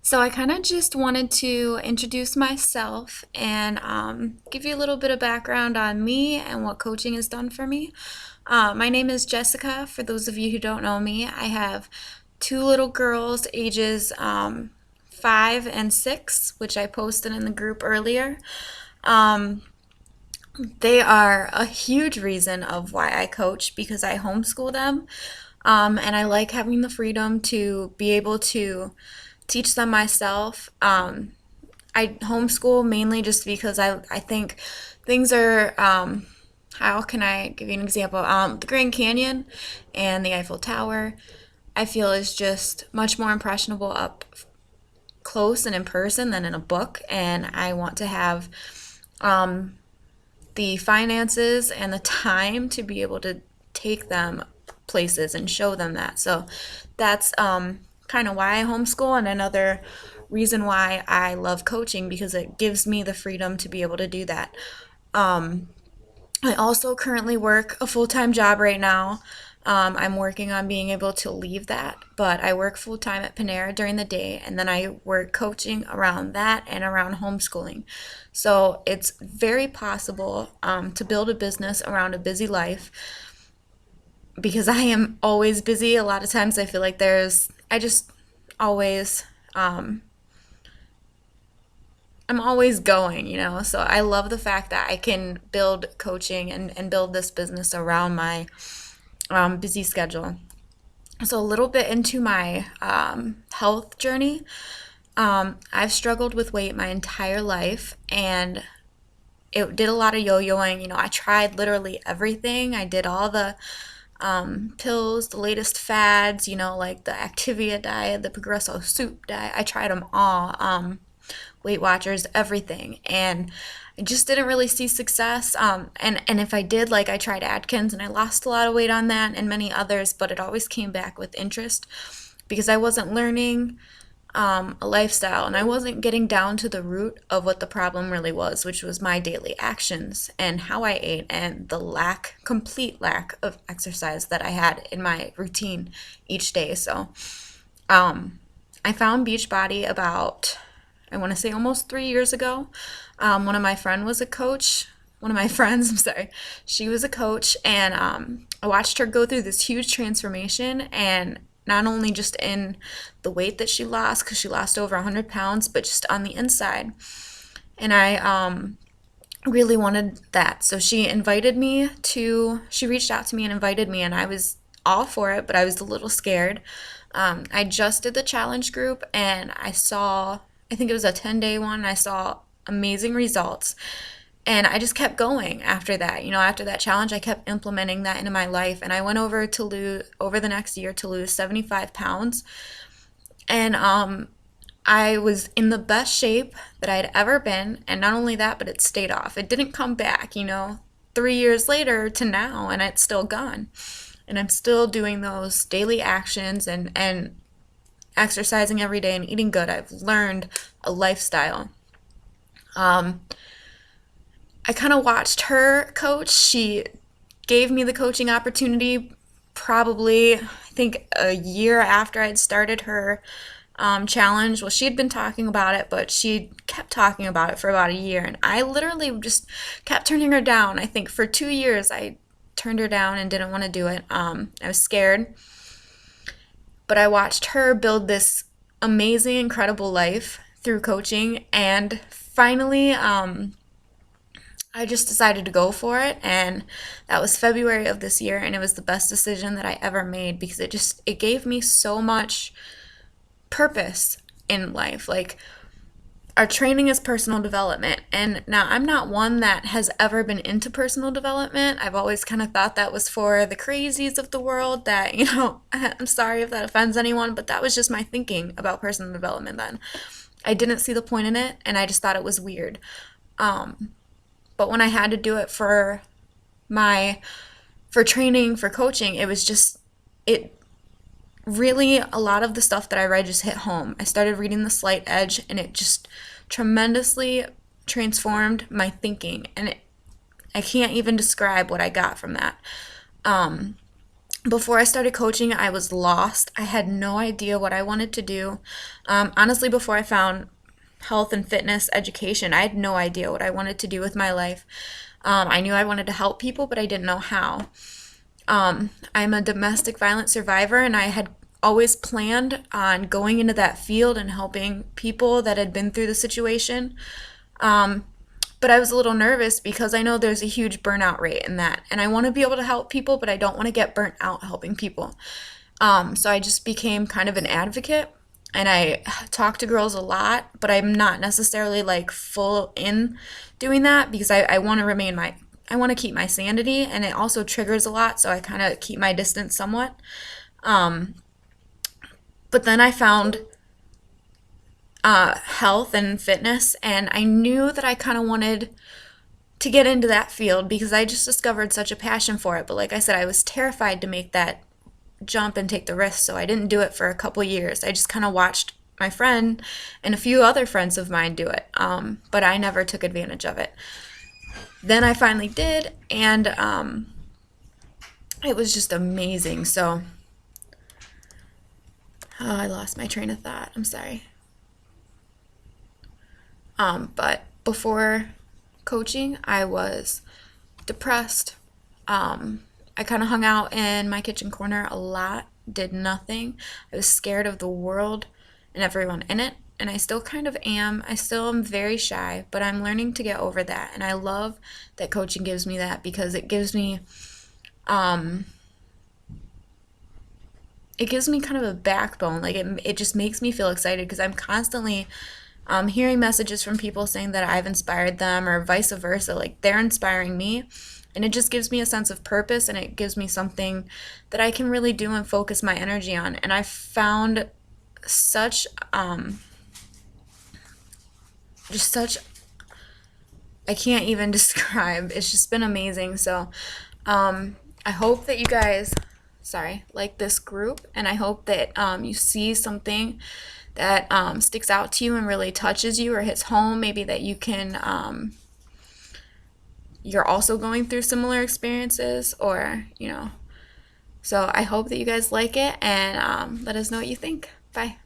So I kind of just wanted to introduce myself and give you a little bit of background on me and what coaching has done for me. My name is Jessica. For those of you who don't know me, I have two little girls, ages 5 and 6, which I posted in the group earlier. Um, they are a huge reason of why I coach because I homeschool them. And I like having the freedom to be able to teach them myself. I homeschool mainly just because I think things are, how can I give you an example? The Grand Canyon and the Eiffel Tower, I feel is just much more impressionable up close and in person than in a book. And I want to have the finances and the time to be able to take them places and show them that. So that's kind of why I homeschool, and another reason why I love coaching because it gives me the freedom to be able to do that. I also currently work a full time job right now. I'm working on being able to leave that, but I work full time at Panera during the day, and then I work coaching around that and around homeschooling. So it's very possible to build a business around a busy life because I am always busy. A lot of times I feel like I just always, I'm always going. So I love the fact that I can build coaching and build this business around my busy schedule. So, a little bit into my health journey. I've struggled with weight my entire life and it did a lot of yo yoing. I tried literally everything. I did all the pills, the latest fads, like the Activia diet, the Progresso soup diet. I tried them all. Weight Watchers, everything. And I just didn't really see success. And if I did, like I tried Atkins and I lost a lot of weight on that and many others, but it always came back with interest because I wasn't learning a lifestyle and I wasn't getting down to the root of what the problem really was, which was my daily actions and how I ate and the complete lack of exercise that I had in my routine each day. So I found Beachbody about, I want to say almost 3 years ago. One of my friend was a coach. One of my friends, I'm sorry, she was a coach, and I watched her go through this huge transformation, and not only just in the weight that she lost, because she lost over 100 pounds, but just on the inside. And I really wanted that. So she reached out to me and invited me, and I was all for it, but I was a little scared. I just did the challenge group, and I think it was a 10-day one, and I saw amazing results. And I just kept going after that. After that challenge, I kept implementing that into my life. And I went over the next year to lose 75 pounds. And I was in the best shape that I had ever been. And not only that, but it stayed off. It didn't come back, 3 years later to now, and it's still gone. And I'm still doing those daily actions and exercising every day and eating good. I've learned a lifestyle. I kind of watched her coach. She gave me the coaching opportunity probably, I think, a year after I'd started her challenge. Well, she had been talking about it, but she kept talking about it for about a year. And I literally just kept turning her down. I think for 2 years, I turned her down and didn't want to do it. I was scared. But I watched her build this amazing, incredible life through coaching. And finally, I just decided to go for it, and that was February of this year, and it was the best decision that I ever made because it gave me so much purpose in life. Like, our training is personal development, and now I'm not one that has ever been into personal development. I've always kind of thought that was for the crazies of the world, that, I'm sorry if that offends anyone, but that was just my thinking about personal development then. I didn't see the point in it, and I just thought it was weird. But when I had to do it for training, for coaching, it really, a lot of the stuff that I read just hit home. I started reading The Slight Edge, and it just tremendously transformed my thinking. And I can't even describe what I got from that. Before I started coaching, I was lost. I had no idea what I wanted to do. Honestly, before I found health and fitness education, I had no idea what I wanted to do with my life. I knew I wanted to help people, but I didn't know how. I'm a domestic violence survivor, and I had always planned on going into that field and helping people that had been through the situation. But I was a little nervous because I know there's a huge burnout rate in that. And I want to be able to help people, but I don't want to get burnt out helping people. So I just became kind of an advocate, and I talk to girls a lot, but I'm not necessarily like full in doing that because I want to I want to keep my sanity, and it also triggers a lot. So I kind of keep my distance somewhat. But then I found health and fitness, and I knew that I kind of wanted to get into that field because I just discovered such a passion for it. But like I said, I was terrified to make that jump and take the risk, so I didn't do it for a couple years. I just kind of watched my friend and a few other friends of mine do it, but I never took advantage of it. Then I finally did, and it was just amazing. So I lost my train of thought. I'm sorry. But before coaching, I was depressed. I kind of hung out in my kitchen corner a lot, did nothing. I was scared of the world and everyone in it, and I still kind of am. I still am very shy, but I'm learning to get over that. And I love that coaching gives me that because it gives me kind of a backbone. Like it just makes me feel excited because I'm constantly hearing messages from people saying that I've inspired them or vice versa. Like they're inspiring me. And it just gives me a sense of purpose, and it gives me something that I can really do and focus my energy on. And I found such, just such, I can't even describe. It's just been amazing. So I hope that you guys, like this group, and I hope that you see something that sticks out to you and really touches you or hits home. Maybe that you can, you're also going through similar experiences, or, so I hope that you guys like it, and let us know what you think. Bye.